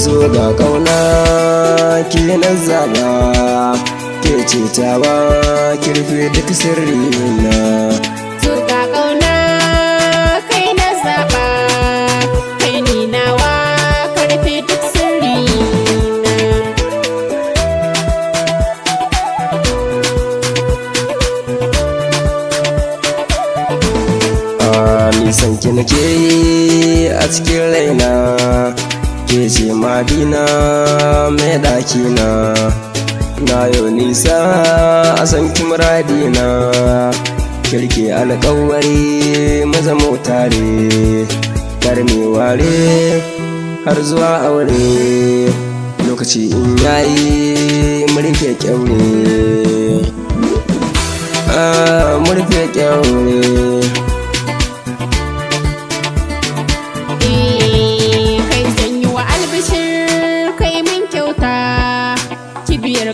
Zo ga kauna ke na zaba, ke ce tawa kirfe duk sirri na. Zo ga kauna kai na zaba, kai ni nawa karfe duk sirri na. Nisan ki nake a cikin raina, ke ce madina mai ɗakina. Na yau nisa a san ki muradina, kirki alƙawari maza tare, karmi ware har zuwa aure. Lokaci in yayi murfe kyaure, murfe kyaure.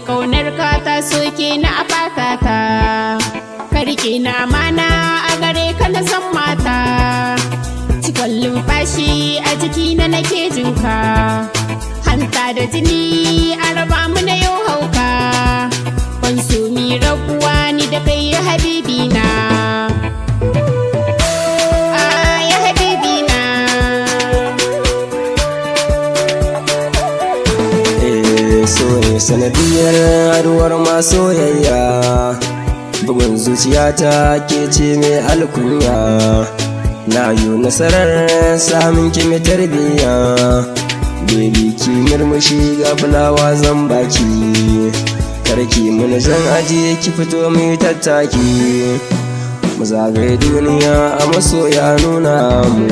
Kaunar ka ta soke na a fatata, ka rike na amana a gare ka na san mata. Cikon lumfashi a jikina nake jinka, hanta da jini a raba mu na yau hauka. Ban so mi rabuwa ni da kai ya habibina. Sone sanadiyar haduwar masoyayya, bugun zuciyata ke ce mai alkunya. Na yi nasarar samun ki mai tarbiyya, baby ki murmushi ga fulawa zan baki. Karki mun zan ajiye ki fito mai tattaki, mu zagaye duniya a masoya nuna mu,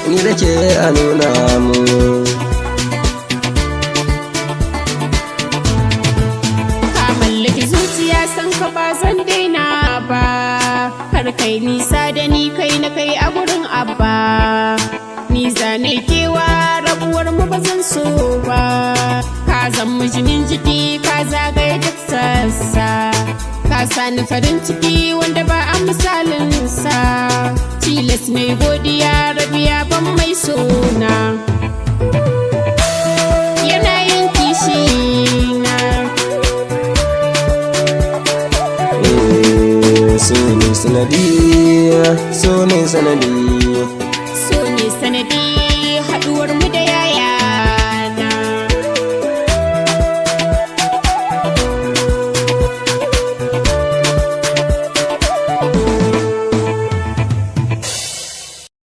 ni da ke a nuna mu. San ka ba zan daina ba, kar kai nisa da ni kai na kai a gurin abba. Ni zane kewa rabuwar mu ba zan so ba, ka zan jinin jiki ka zagaye duk sassa. Ka sani farin ciki wanda ba a misalin sa, tilas mai godiya rabiya ban mai sona. Yanayin kishi Sone sanadi, Sone sanadi.